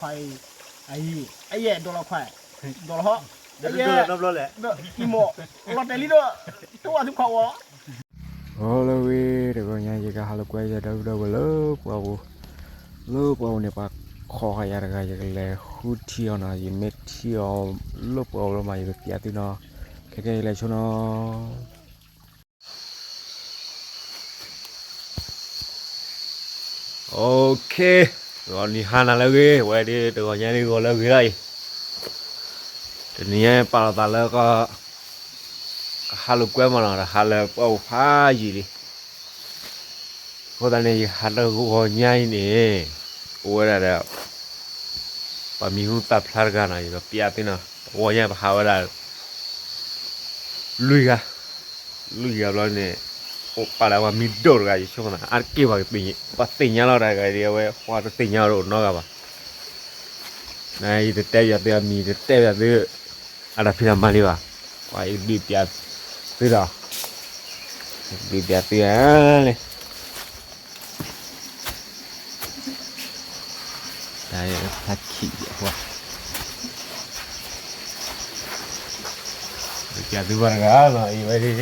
快，哎呀，多了快，多了好，哎呀，那不了嘞，那一毛，我带里头，多少就快我。好了喂，这个人家好了乖着都了，不呢把ข้อหาอะไรกันเลยหูเที่ยวนะยังไม่เที่ยวลบเอาแล้วมาอยู่ที่ตีนะแค่เลยชนะโอเคตอนนี้หันอะไรกันวันนี้ตัวนี้นี่ก็เลิกเลยทีนี้ปลาตาแล้วก็ฮัลโหลกวนมาแล้วฮัลโหลเอาผ้าจีดิเพราะตอนนี้ฮัลโหลก็ง่ายนี่โอ้ยแล้วปะมีหุ่นตับพลาดกันนะอยู่ปีอาทิตย์นะวันนี้ไปหาว่าลุยกันแล้วเนี่ยโอ้ปะแล้วว่ามีโดดกันอยู่ช่วงนั้นอันเกี่ยวกับปีปัตติญญาเราได้กันเดียวเว้ยว่าปัตติญญาเราเนาะกันปะนายจะเตะอย่างเดียวมีจะเตะอย่างเดียวอะไรพิจารณาดีป่ะว่าอีกดีปีอาทิตย์ดีปีอาทิตย์เลยได้พักขี้ว่ะปีอาทิตย์วันกันเนาะอีวันนี้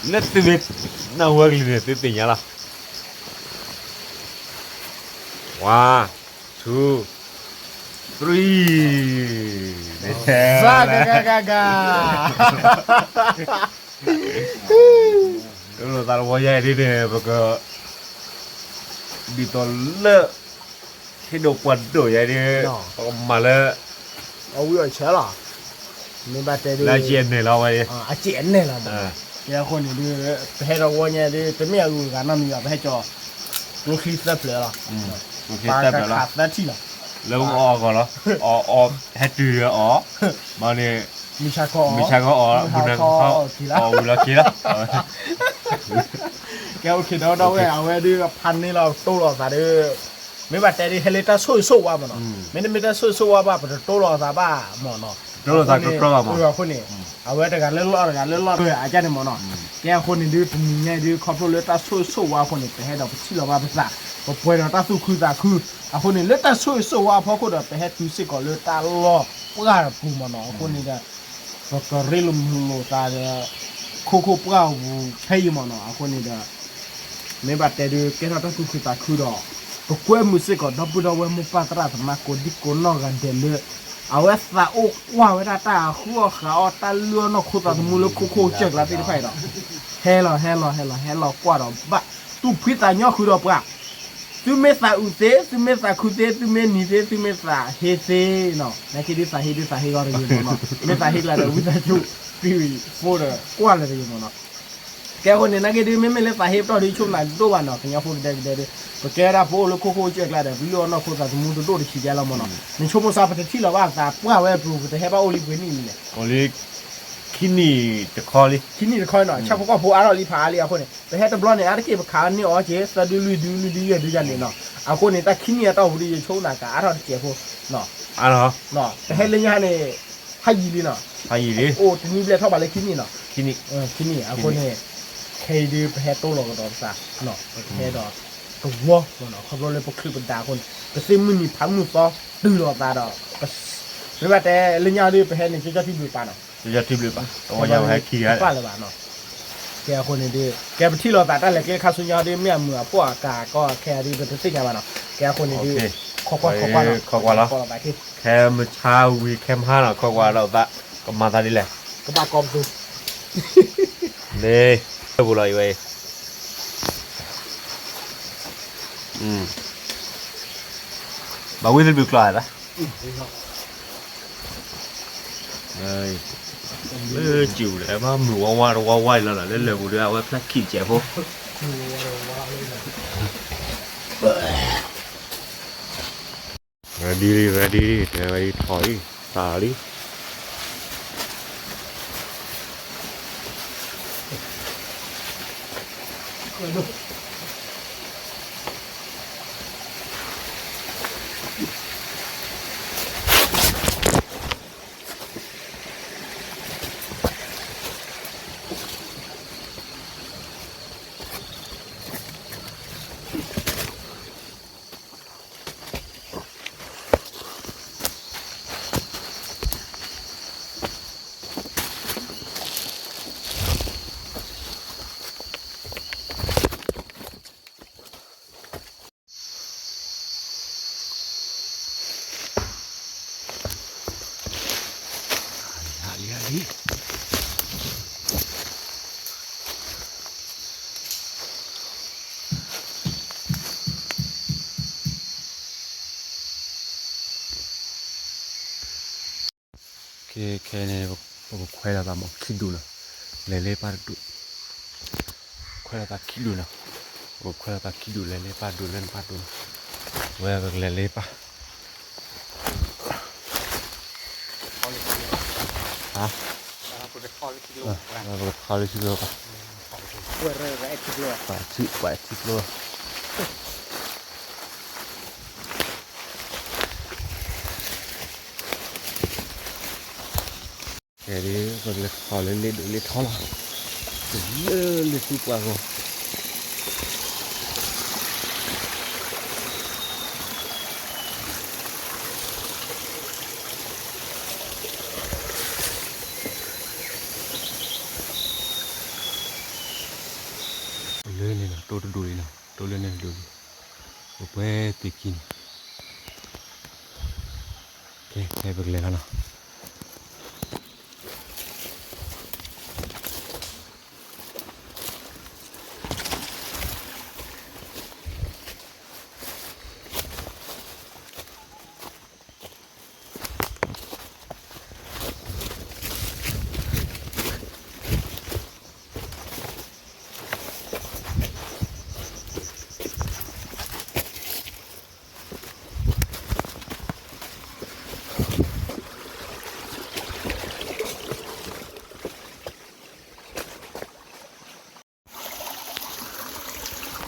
เล็ดติดน่าหัวกลิ้นติดติ่งยังล่ะ1 2 3 Zagaga. Lo taruh wajah ini deh, pokok ditolak hidup waduh ya dia, malah Ôi ơi chết là, mình bắt tay đi. là chuyện này lo vậy. Chuyện này là mà. Giờ con này đi, hay là con nhà đi, tới mẹ người cả năm giờ phải cho, nó khi sắp lại là. Khi sắp lại là. Đã chi là. Lâu còn đó, hết trừ mà này mình sao có buồn là kia đó. Kéo khi đó đâu cái ao đi gặp pan này là tô lò ra đi, mấy bạn tay đi hay lấy ta sôi qua mà nó, mấy ta sôi qua ba, phải tô lò ra ba mà nó. Tô lò ra cái pro mà. Con này, ao cái cái lấy lọ rồi, ai cha này mà nó, kéo con này đi tụi mình đi khóc rồi ta sôi qua con này phải hay đọc chỉ là ba bữa ra, rồi quay nó ta sôi khư ra khư, à con này lấy ta sôi qua,เพราะคนเดียวไปให้ทุกสิ่งก็เลยตาล้อปลาปูมันเนาะคนนี้เนี่ยก็เรื่องโลตาเนี่ยโคปลาปูใช่มันเนาะคนนี้เนี่ยไม่บัดแต่ดูแกเราต้องคือตาคือดอกก็กล้วยมือสิ่งก็ดับดับมุปาตราธรรมะก็ดิโกนอกกันเดลเอาไว้สะอกว่าเวลาตาหัวขาตาเลือนอกคุตามูลโคเจ็กละที่ไฟดอกแฮ่ลอกว่าดอกบะตู้พิษตาย่อคือดอกปะtu mets ça où c'est, tu mets ça côté, tu mets nisé, tu mets ça hessé, non. Mais qui dit ça, regarde, non. Mais ça, là, vous êtes tout, puis, faut le, quoi, le, non. Qu'est-ce qu'on est, n'a dit, même les ça, toi, les choses, là, deux, non, qu'il y a faut de, parce que là, pour le coco, tu es là, puis, on a quoi, ça, tout le monde, d'autres, qui est là, mon nom. Mais, je pense, ça, peut-être, là, ça, pour, ouais, pour, tu n'as pas, Oli, Oli, kini, te kali. Kini te kali, non. Chaque fois, pour, alors, il parle, à quoi,แต่ให้ตำรวจเนี่ยอาจจะเก็บขานี่อ๋อเจ๊สะดุลุดูกันนี่เนาะเอาคนนี่ตาขี้เนี่ยตาหูดีโชว์หน้ากาอาร์ตเจ็บหัวเนาะเหรอเนาะแต่ให้เลี้ยงเนี่ยให้ยีลีเนาะให้ยีลีโอ้ทีนี้เรียกเท่าไหร่เลยขี้นี่เนาะขี้นี่เอาคนนี่เคยดูแพ้โตหลอกดอกซะเนาะแพ้ดอกตัวเนาะเขาเลยพวกคลิปบรรดาคนก็ซิมือนี่พังมือซ้อดื้อหลอกตาดอกไม่ว่าแต่เลี้ยงดูแพ้นี่จะที่ดูปาเนาะจะที่ดูปาตัวยังให้ขี้อ่ะปาเลยปาเนาะแกคนนี้ดีแกไปที่เราแต่แต่ละแกข้าสุญญาดีเมื่อพวกกาก็แค่ดีเป็นสิ่งอะไรเนาะแกคนนี้ดีขอกว่าแล้วแค่เมื่อเช้าวีแคม5เนาะขอกว่าเราตะก็มาตาดีแหละก็มากอมดูนี่บุหรี่ไว้บ่าววิ่งไปกลายละchịu để mà mù qua là lên lều đưa vào cái kìm chè vô ready thổi xả đi เคเนี่ยผมควายละตามคิดดูนะเล่ๆปาดูควายละตาคิดดูนะผมควายละตาคิดดูเล่ๆปาดูเล่นปาดูเว้ยแบบเล่ๆปาฮะเราไปคอลิคิโลปะปะชิโลแค่นี้ก็เลยขอเล่นดูเล่นท้อละเล่นsuperกว่าเลยเนี่ยนะตัวดูเลยนะตัวเลยเนี่ยดูโอ้เป้ติกินโอเคใช้เบิกเลยกันนะ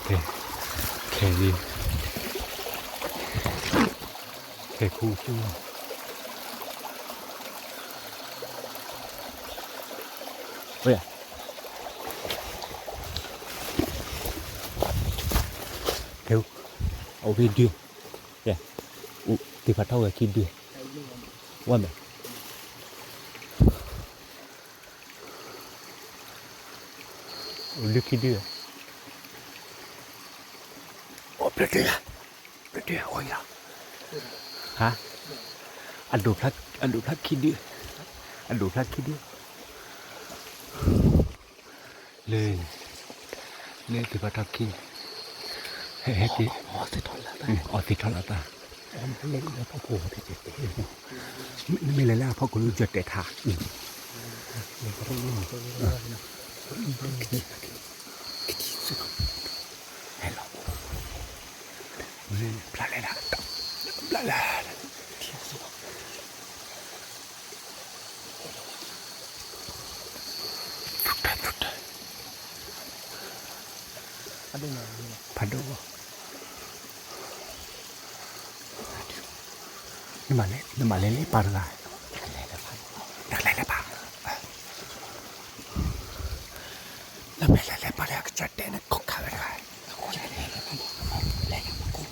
โอเคแค่นี้แค่คู่ชั่วเฮ้ยเร็วเอาไปดูเนี่ยอุติพัดเท่ากับคิดดูว่าไหมลึกคิดดูโอ้เปรี้ยวโอ้ยอ่ะฮะอันดูพลักคิดดูอันดูพลักคิดดูเลยติพัดทับคิดเฮ้ยที่อ๋อติดทอดละตาเล่นแล้วพ่อโผล่ที่เจ็ดไม่เลยแล้วพ่อกูรู้จุดเด็ดขาดให้เราพลาดเลยนะพลาดเที่ยวสุดพัดดูนี่มาเล่นปลาอะไรนักเล่นปลาแล้วไม่เล่นปลาแล้วก็จัดเด่นคุกข้าวอะไรเล่นกู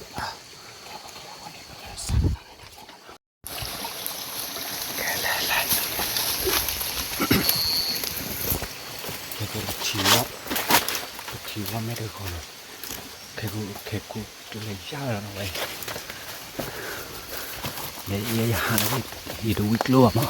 แกเล่นแกก็ชีว่าไม่ได้คนแค่กูจะเล่นยากแล้วนะเว้ยเนี่ยหาอะไรที่ดูวิกลัวมั้ง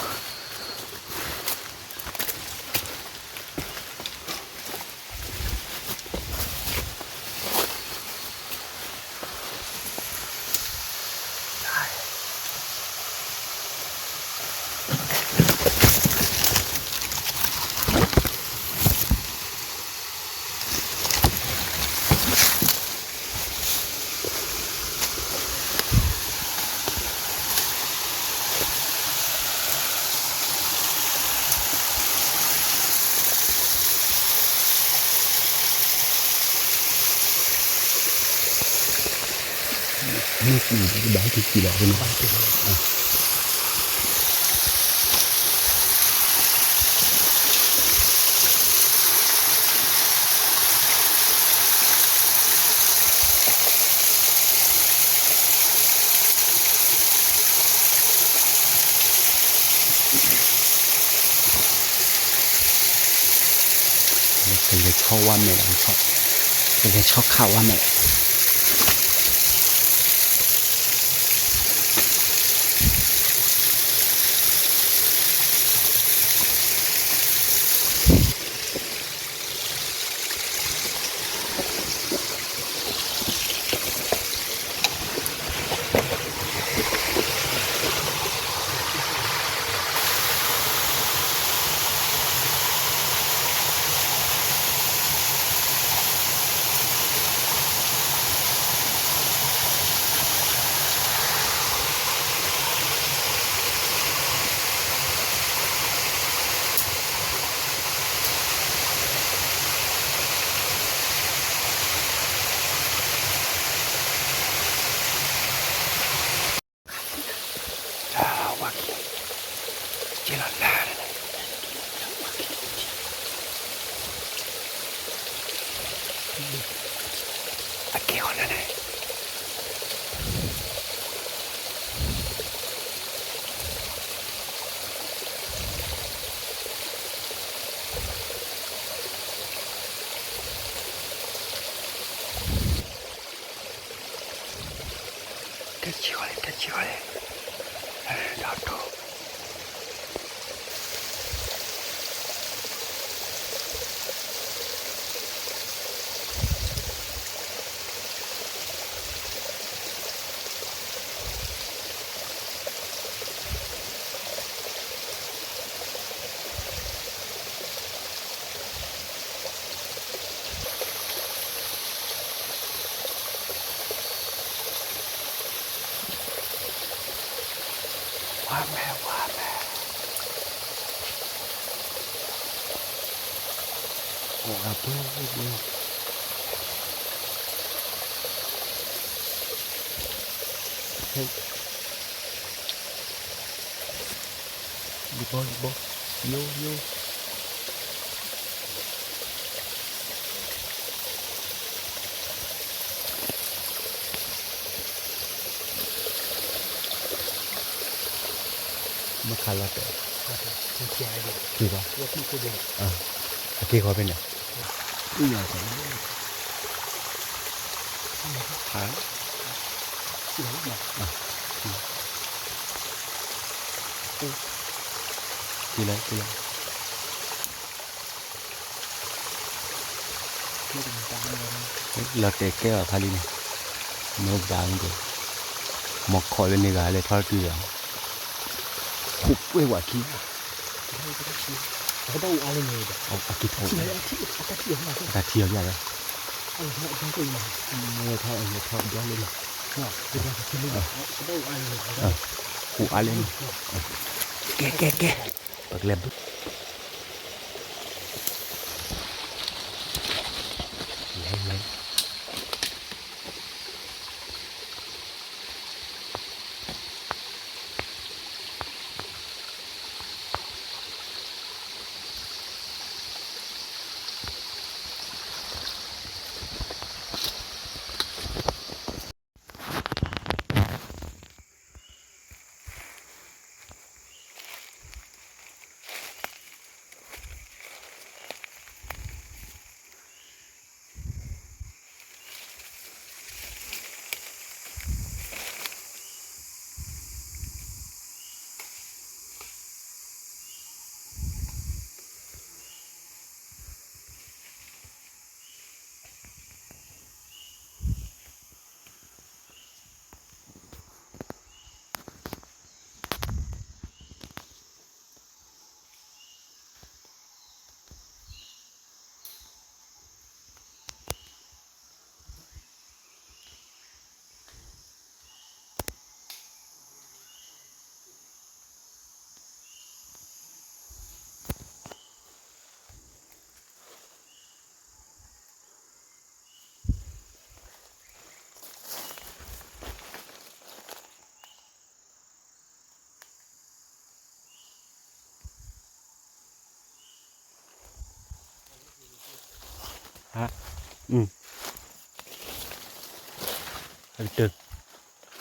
นี่คือบ้านที่กี่ดอกเป็นบ้านที่เป็นเลยชอบว่าแม่ชอบเป็นเลยชอบข่าวว่าแม่ 대치거래. 나도. 와매. 뭐야. 이거. 요. 뭐 갈라대. 이거 bên này. Bây giờ phải hả? Chị lấy. Lọt cái ở thali này. Nó vàng rồi. Một khỏi bên này gà lại thoát kia. Khúc quay quả kia.เขาต้องเอาอะไรเลยแบบ เอากี่โถ ที่ไหนที่ตะเกียบมา กระเทียมใหญ่เลย เอาเขาคุยมา ทอดย้อนเลย เนาะคือว่าเขาไม่เขาต้องเอาอะไรเลย หูอะไรนี่แกปักเล็บเลย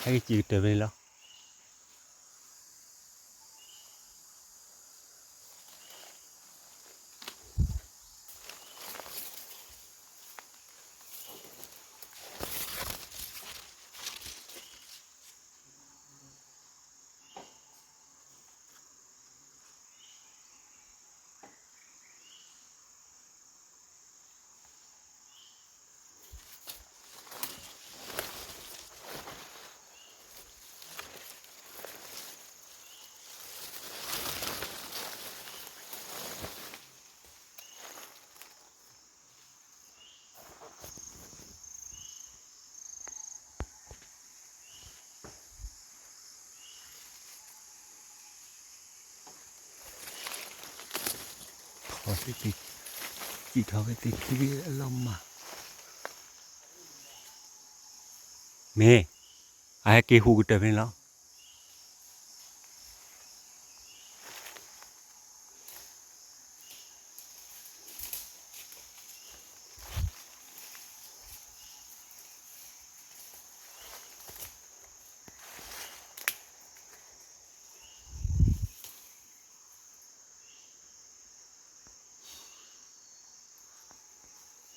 hay chị trở về đó cái chị thở cái kia lông mà mẹ ai cái hú trở về đó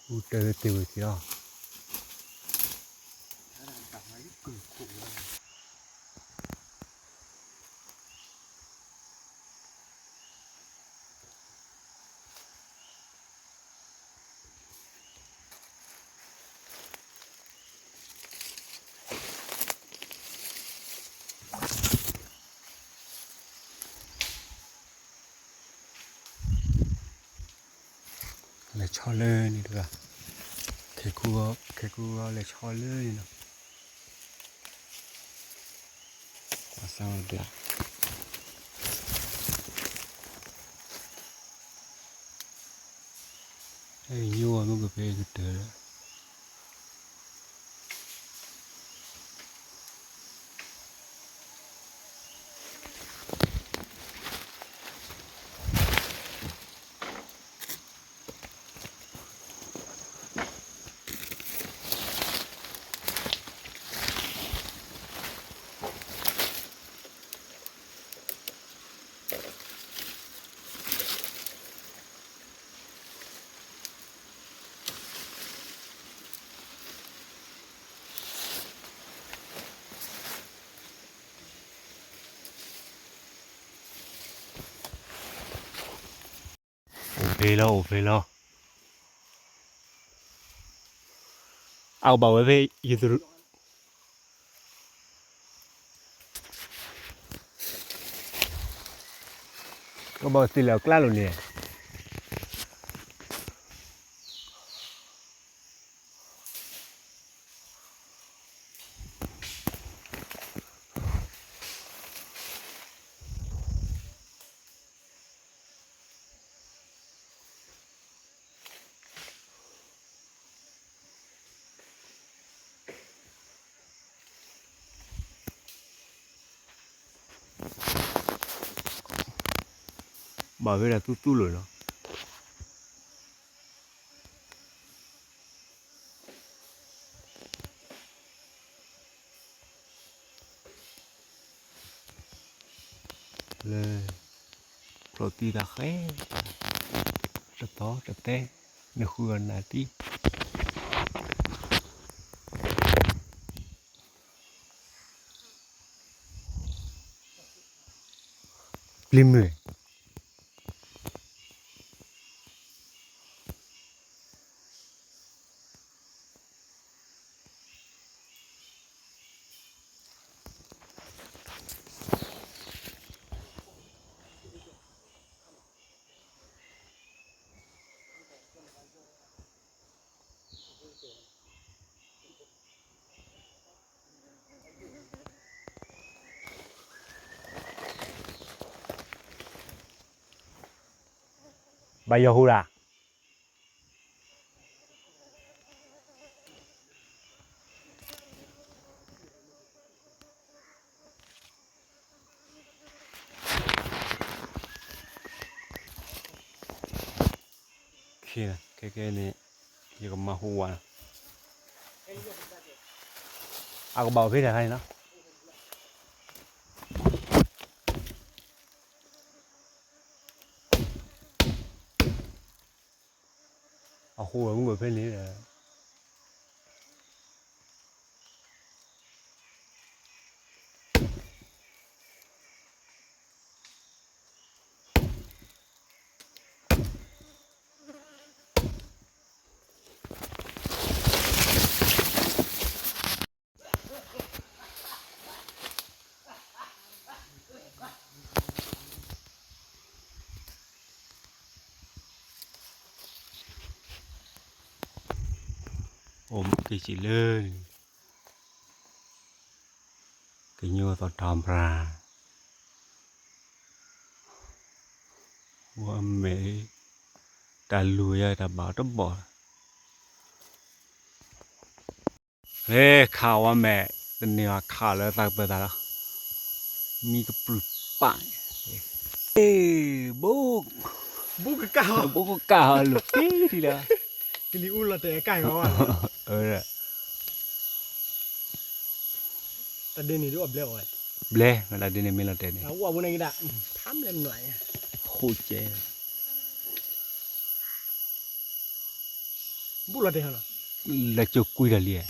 hú trở về tiêu kia อเลยนี่ดีกว่าเคกูก็เลยชอเลยเนาะมาสร้างเดือดไอ้ยัวมันก็เป็นกระเตือโอเคแล้วเอาเบาไว้ไปยืดก็บอกสิแล้วกล้าหรือเนี่ยบอกไว้แล้วตู้เลยเนาะเลยโปรตีนตะแคงตะท้อตะเต้ในครัวนาทีปลิมเลยใบยาฮูราโอเคนะแค่นี้ยังมาหัวเอากระเป๋าพี่ถ่ายให้เนาะเอาหัวมึงแบบนี้เลยโอ้มกี่จีเลยกี่ยัวตอนทำปลาว่าเมย์ตาลุยตาบ่าวตาบ่อเฮ้ข่าวว่าแม่ตอนนี้ว่าข่าวแล้วตาเปิดตาแล้วมีกระปุกป่ายเอ้บุก บุกเก่า บุกกาลูกทีเดียว กิลิอุลละแต่ไก่เขาอ่ะ แต่เดนี่ดูอับเลี้ยวอ่ะ เบลเวลาเดินไม่ละเดิน แล้วว่าบุญอะไรกันทำเล่นหน่อย โคเจ บุญละแต่เหรอ ละจุกคุยกันเลย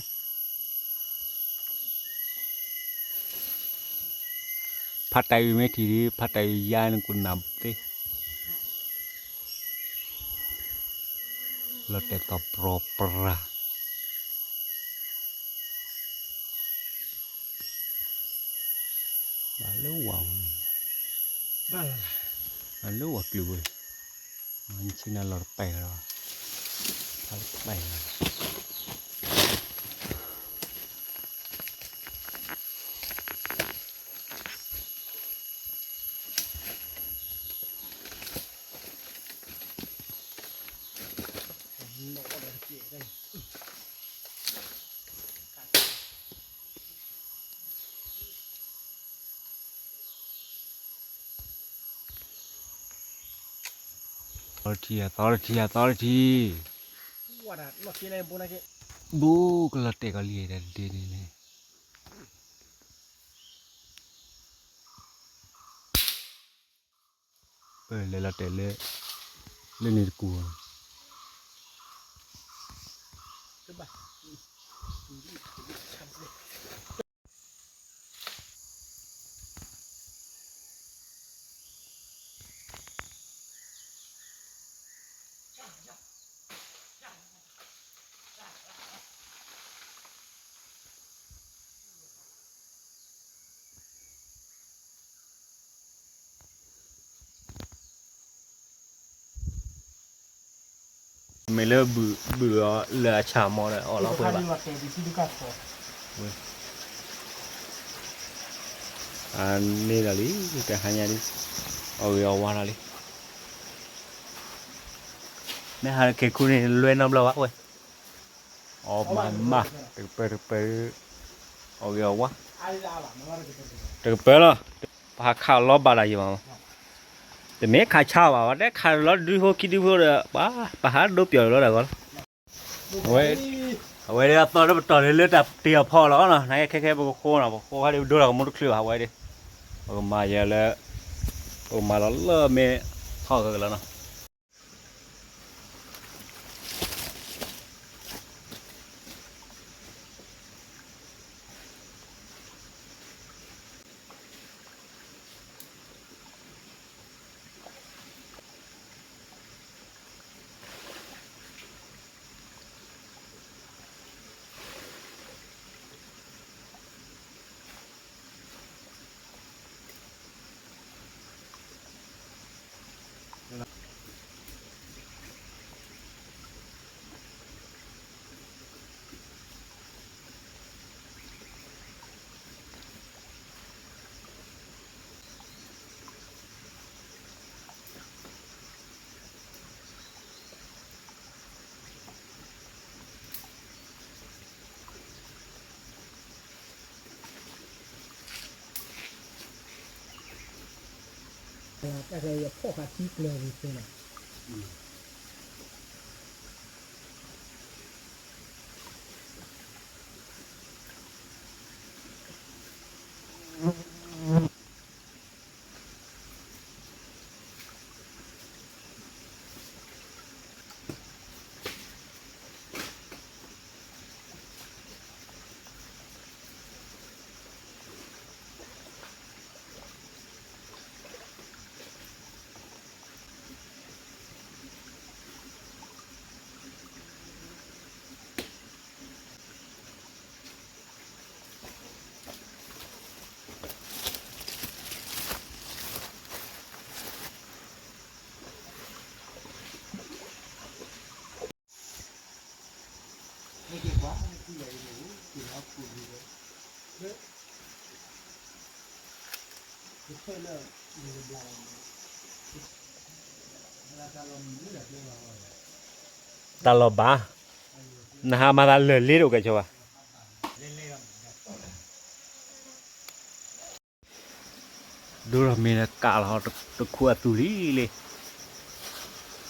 พัดไตไม่ทีนี้พัดไตยานึงกุนนำติเราแต่ตอบโปรปราบาลูว้าว บ้าละ บาลูว่ากิวมันชินาลอร์เตอร์ ไม่ authority ว่าน่ะรถที่ไหนบ่นะแก bu kalau te kali ada dia ni le la te le ni ku ขึ้นไป ไม่เลิกเบื่อเหลือชามอเลยอ๋อเราเปิด คัน ปะ นี้ว่าแต่ดิสิดูกัดพอ อันนี้ละลิแต่หายาดิเอาเอาว่าละลิเนี่ยฮะเคคุณนี่รวยน้ำเราวะเว้ยอ๋อมาเปิดเอาเอาวะ ไอ้ลาล่ะมันว่าจะเป็น เปิดแล้วพาข้าวล้อบาลายมาแต่เมฆขาชาวอ่ะได้ขาล้อดูหัวคิดดูหัวเลยป้าหาดูเปลี่ยวแล้วก่อนเว้ยเอาไว้เดี๋ยวตอนเลือดแบบเตียวพอแล้วนะนายแค่บอกโค้นะบอกโค้ให้ดูเรามุดคลื่นเอาไว้ดิเอามาเยอะแล้วเอามาแล้วเริ่มเมฆท่อกันแล้วนะ อะไรพ่อขาที่เลยใช่ไหม ไม่เก็บวะไม่ที่ใหญ่หนูกินเอาคูดีเลยเยอะเพื่อเลิกมีบลายเวลาเราไม่ได้เรื่องเรา ตลบบ้านะฮะมาตาเลือดลิโอกันชัวร์ เล่นๆกัน ดูเรามีนักกาลเขาตะขวดตุลีเลย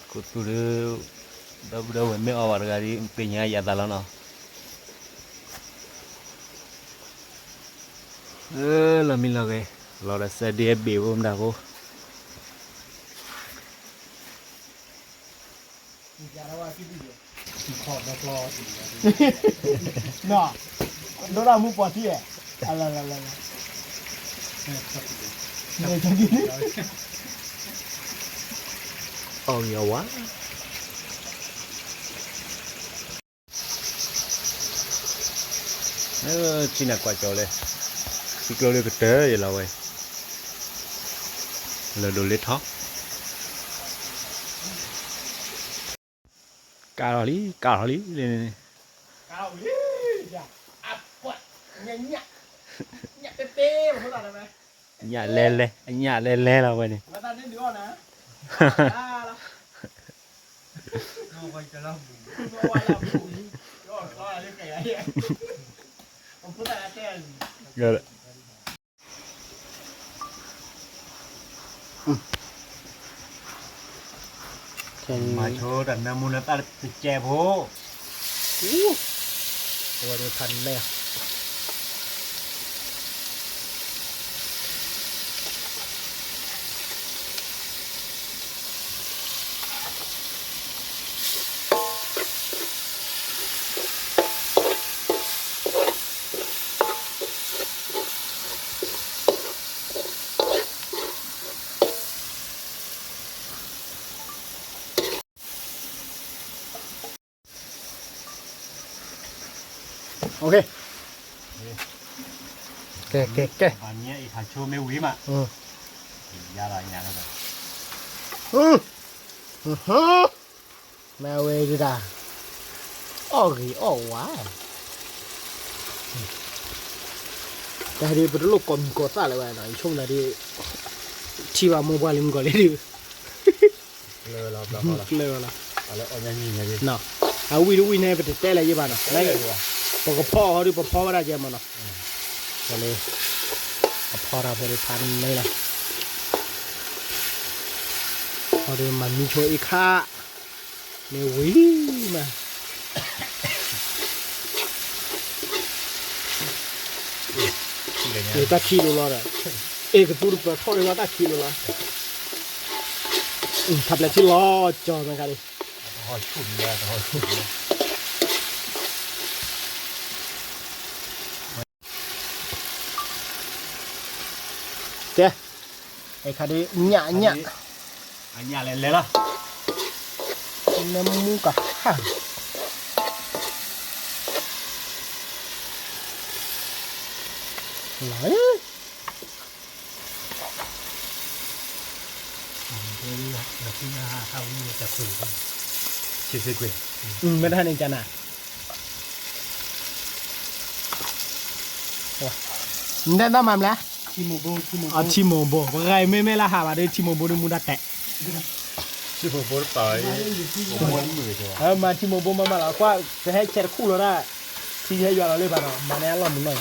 กูตุลีเดาไม่เอาอะไรกันดิเป็นยังไงยาตาแล้วเนาะเรามีเราไงเราได้เสด็จเบี้ยวผมด่ากู มีการว่าที่ดีขอดแล้วก็เนาะโดนเรามุปอที่อะไรเนี่ยจะกิน เอาเยาวะชินักกว่าเจ้าเลยสิกลัวเลยก็เตะอยู่แล้วเว้ยเราดูเล็ดท็อกต กาลอลีเลย เอาดิอย่าอับปวดเนี่ยเต้ๆมันพูดอะไรไหม nhà lên nhà lên là vậy này มาตอนนี้เดี๋ยวนะได้ละเอาไปจะเล่าบุญเอาไว้เล่าบุญก็อะไรแก่เนี่ยผมพูดอะไรแก่ rồi đấy mà chỗ đàn nam muốn ta che bốตัวเดียวพันเลยอ่ะ โอเคแก và nhé thằng chua mấy quý mà อืม ra là nhà nó rồi แมวเวดิดาออกอีออกว้าแต่ดีเป็นลูกกลมกดซะเลยว่ะหน่อยช่วงนั้นดีที่ว่ามือบอลลิมก่อนเลยดิ lơ là là เลยว่ะ là ở nhà nhìn nhà đi เนาะเอาวิดูวินัยไปเตะอะไรยี่บ้านเนาะแล้วปกพ่อเขาดิปกพ่อไม่ได้เจมันเนาะก็เลยพ่อเราบริพันธ์เลยล่ะพอดีมันมีโชว์อีกค่าเนี่ยวิ่งมาเอตักคิโลละเอกตัวเปล่าทอดเลยว่าตักคิโลละทับเลยที่ล้อจอมันกันดิ hỏi chùm ra hỏi chùm ra เจ้ไอ้คดีเนี่ย anh nhà lên lên đó น้ำมูกอะฮ่าไหล chỉ sẽ quyền ไม่ได้ในจานอ่ะได้ตั้งมาแล้วชิโมโบชิโมโบว่าไงไม่ละหามาด้วยชิโมโบด้วยมูดาแตะ chứ không bố tới không muốn người rồi มาชิโมโบมาแล้วก็จะให้เช็ดคู่แล้วได้ที่ให้ยอดเราเลยบ้านเรามาแน่รอบมึงหน่อย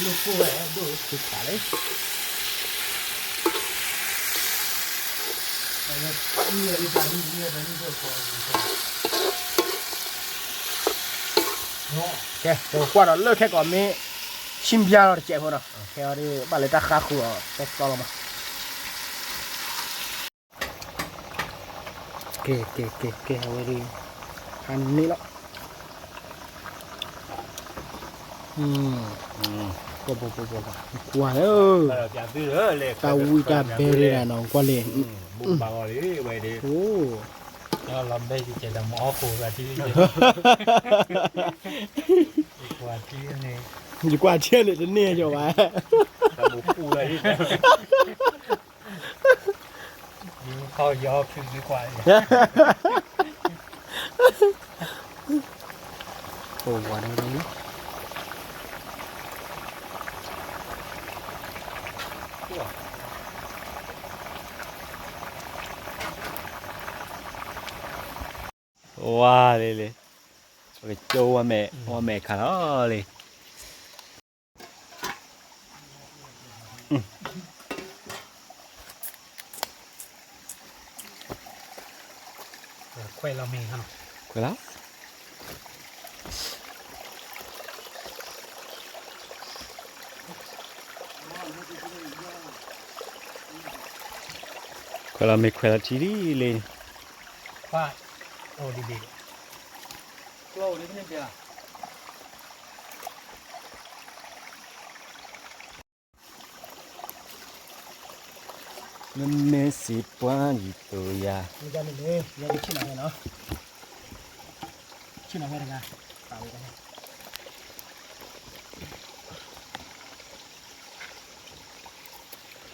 ลูกคู่แหวนดูสุดขาเลยแกเดี๋ยวกว่าเราเลิกแค่ก่อนมีชิมยาเราเจ็บพอเนาะแค่เราบ้านเลยตาขาคู่อ่ะตกต่อลงมาเก๋เอาไว้ดีอันนี้แล้วปวกว่าเออ chả tư nữa lệ ตาวิตาเบรีนะน้องกว่าเลย bụng bà ngồi đi vậy đi โอ้ เราลำได้ที่จะดำอ้อโคแบบที่นี่กว่าที่นี่ ดีกว่าเชื่อเลยจะเนี่ยจะไว้ là bụng phụ đây ยิงเข้ายอคือดีกว่า โอ้ว่าได้เลย wow đi đi cái châu hoa mẹ khá đó đi ควยเราเมย์ครับ quay lắm quay là mẹ quay là chỉ đi lên ว่าโอ้ดี โลนี่เป็นยังไง nên mẹ xịt quá gì tôi ya มีกันเลยอย่าได้ชิ้นอะไรเนาะชิ้นอะไรกันตาไปกัน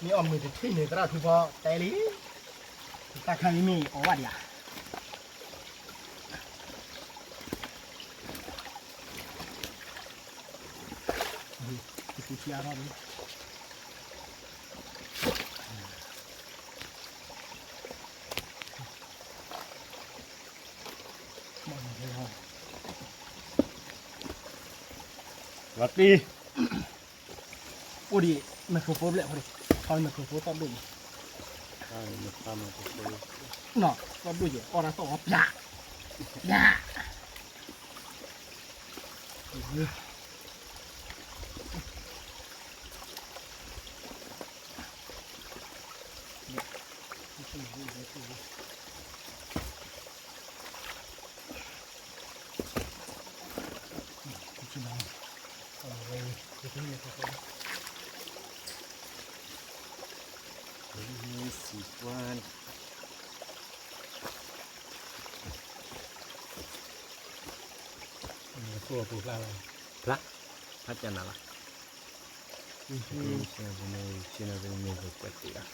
นี่ออมมือจะที่หนึ่งก็ได้ทุกพอแต่ลีตาข้างนี้มีโอ้วัดอย่า กูเชียร์รอบนี้มองไม่ออก วัดดี โอ้ดิไมโครโฟนเลยพอดีเขาไมโครโฟนตอนดูเนาะตอนดูอยู่ออร์สองยายาสิบวัน ตัวปลูกอะไร พระพัฒนาละเชื่อเป็นในเชื่อเป็นในสุขติอ่ะ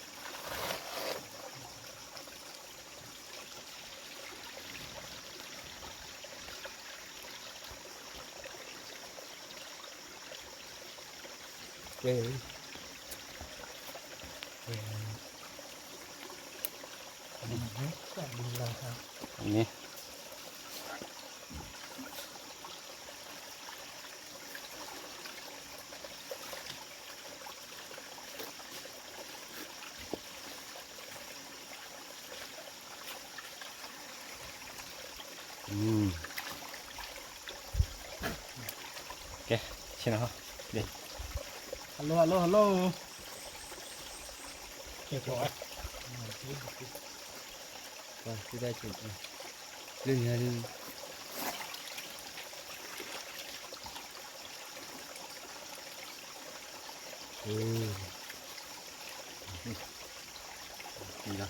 เว้ย แต่ดูเราครับ อันนี้โอเคใช่ไหมครับเด็ก ฮัลโหลฮัลโหลฮัลโหลเก็บหัว ก็ที่ได้จุดเรื่องนี้ ดีละ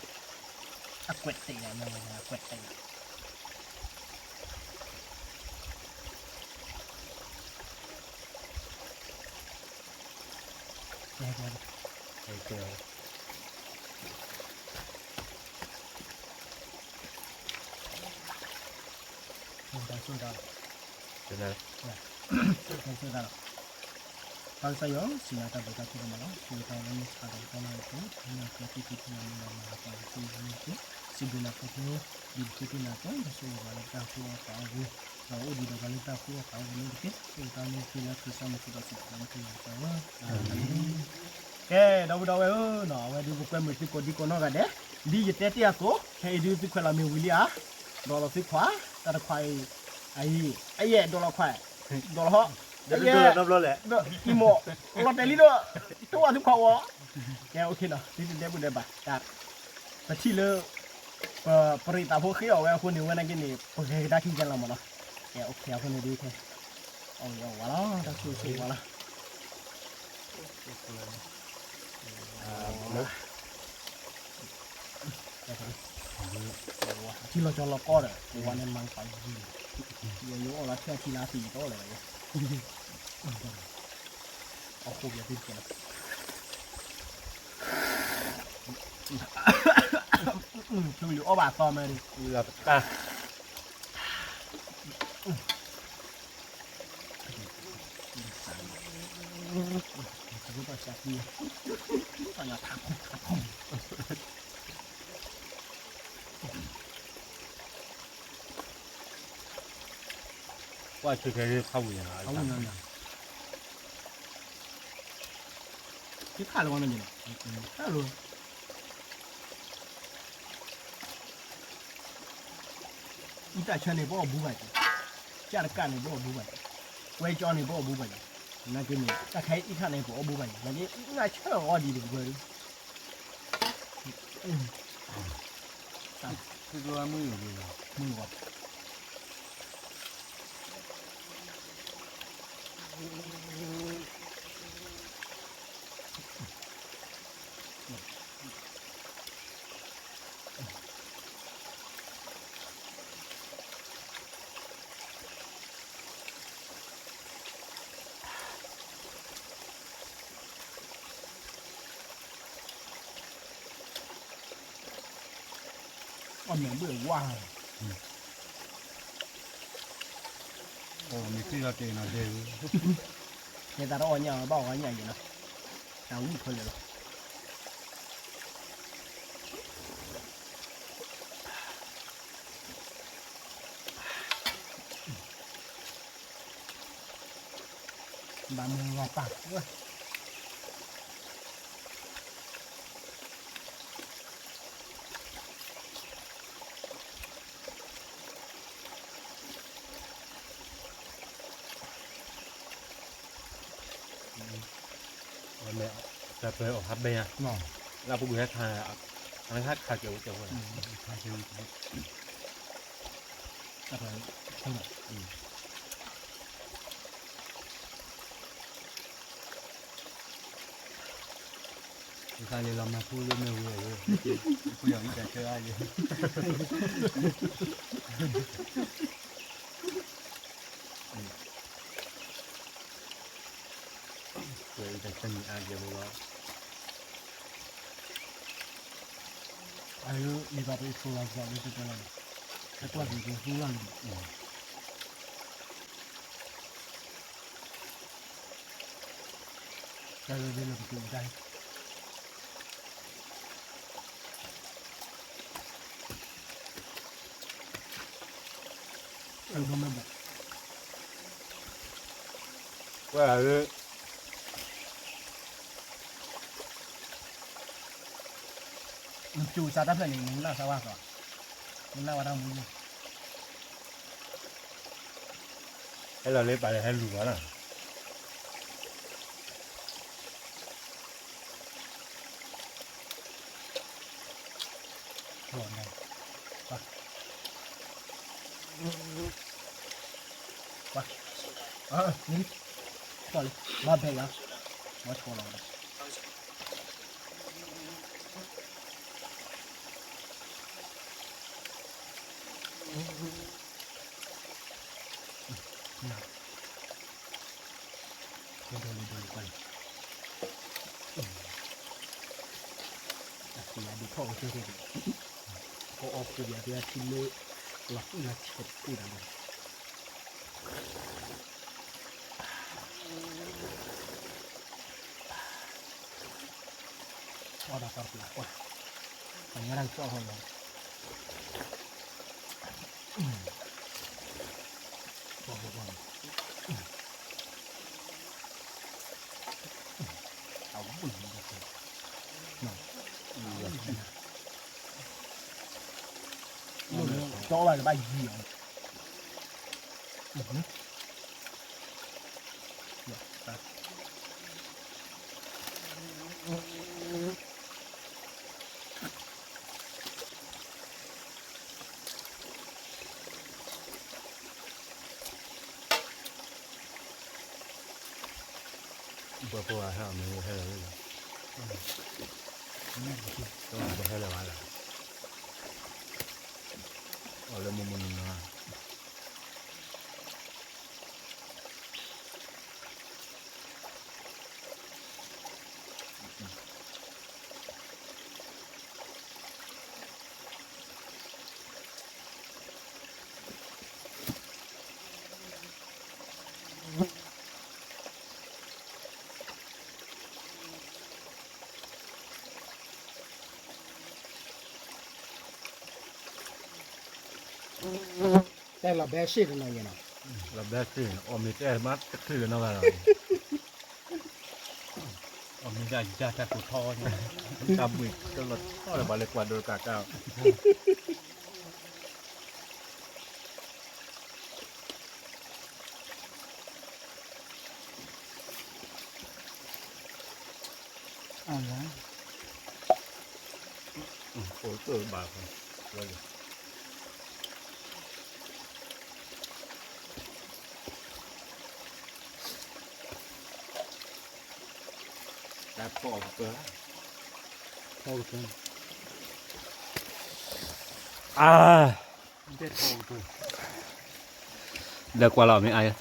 อะเกวดตีนะมึงนะเกวดตีเดี๋ยว โอเค มึงไปสู้กัน เป็นไร ไปสู้กันตอนสยองสินาตาเบต้าที่มันสินาตาวันนี้ขาดตอนนั้นก็นี่คือที่ที่มันมาตอนที่นี่คือสิบุนาคือดีที่นาตอนสู้กันแล้วก็คู่เขาเราดีแล้วกันแล้วก็คู่เขาเนี่ยที่สุดท้ายนี่คือเราคือสามีสุดที่สุดที่เราว่าแกดาวเนาะวันนี้บุกไปมือที่กดดีกว่าน้องกันเด้ดีจะเตะที่อ่ะก็แค่ดูสิคนละมีวิลลี่อ่ะดอลลาร์สิขวาแต่ละควายไอ้เย่ดอลลาร์ควายดอลลาร์ เดี๋ยวรับรถแหละ เนอะอีโมรถเดลี่เนอะตัวทุกเขาวะแกโอเคเนาะที่เด็กบุญเด็กบ่จากแต่ที่เลปริตาพวกเขี้ยวแววคนหนึ่งวันนั้นกินนี่โอเคได้ขึ้นกันแล้วมั้งเนาะแกโอเคคนนี้ดีแค่เอาอย่างวะล่ะได้สู้ๆวะล่ะที่เราจะล็อกก้อนอ่ะวันนั้นมันไปยิงเยอะๆเราแค่ทีละสี่โต๊ะเลยเอาคูอย่าพิจารณาช่วยเหลือเอาบาดต่อมาดิ หลับตา จะรู้ป่ะจากดีตอนอยากทำ ว่าช่วยแค่เข้าอย่างไร เขาเงินอ่ะที่ขาดวันนั้นอยู่ถ้ารู้อีตาเชนในบ่อบูไปจ้าการในบ่อบูไปไว้จอในบ่อบูไปนั่นคือนี่ตะไคร้อีข้าในบ่อบูไปนั่นนี่ง่ายเชื่อว่าดีดีกว่า คือว่ามืออยู่ดี มือวะอ๋อเหมือนเบื่อว่า โอ้มีที่เราเจอนะเดี๋ยว เนี่ยตาเราเนี่ยบอกว่าเนี่ยอยู่นะเราวิ่งคนเลยบางมือว่าปากเว้ยวันนี้จะไปออกฮับเบียร์ เนาะ เราพูดแค่ทางอะไรฮักขาเกี่ยวเกี่ยวกันทางเกี่ยว อะไรใช่ไหม ทางนี้เรามาพูดเรื่องไม่รู้เลยพูดอย่างนี้แต่เชื่อได้เลยเคยแต่จะมีอาเกี่ยวกับ 아유 이바로 이소라서 이거잖아. 그거 이제 후랑. 자기들 그렇게 이제. 이거면 뭐. 왜 주 사다플레 나 사와서. 나 와라 뭐. hay là lấy bài này hay lùa nè rồi này. Wow. Ní. Rồi, ba bè á. Mất con rồi. Đi quay. Thì là đi thọ chơi thôi. Có ốc thì là chỉ lệ lọc là chỉ củ đằng này. Đã tao là quá. Phải nhớ đang cho hồi rồi. Cho lại cái bài gì vậy? bữa qua hay là mình hay là cái gì tôi làm hay là ai là ở đây mình Đây là bé shit này nhỉ nào? là bé thì ôm cái cái mắt cái thứ nó là ôm cái da da của thò nha cầm bị cái là thò là bảo lực quạt đôi cả cao ôi trời bà rồi đã phò cơ Thôi thôi. à Biết thôi thôi. được qua lò mấy ai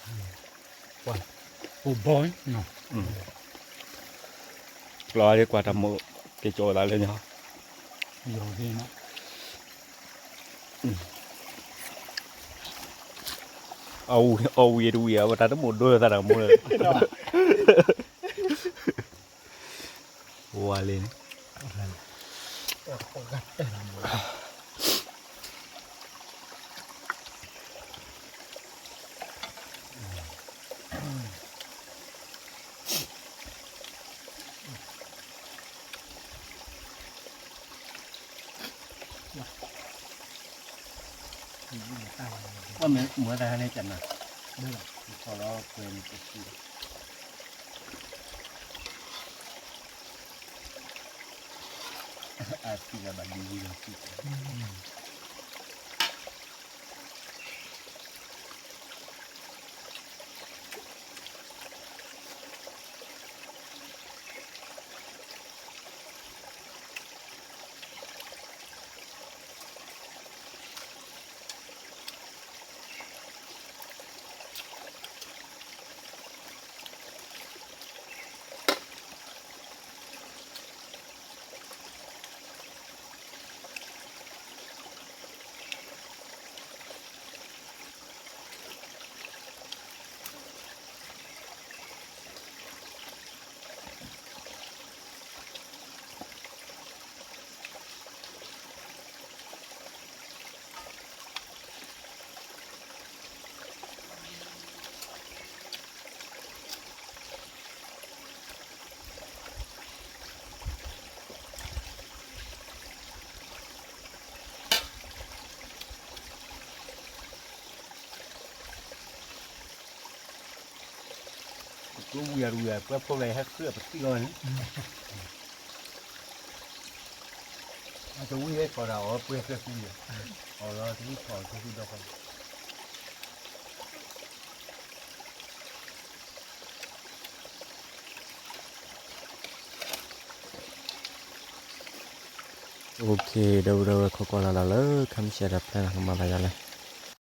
Ủa bói nó. lò đi qua tầm một cái chỗ lại lên nhau Nhiều gì nó. เอาวีดูอ่ะว่าตาทั้งหมดด้วยตาทั้งหมดเลยวัวเลย ว่าเหมือนแต่ในจันนะได้หรอพอเราเป็นตัวอาชีพแบบดีเลยสิ รู้เวียเพื่อพวกอะไรให้เคลือบที่ก่อนจะวิ่งให้พอเราเพื่อที่เอาเราที่ถอดที่ดอกโอเคเดี๋ยวเขาก็ละเลยคำเสียดับแล้วมาอะไรกันเลย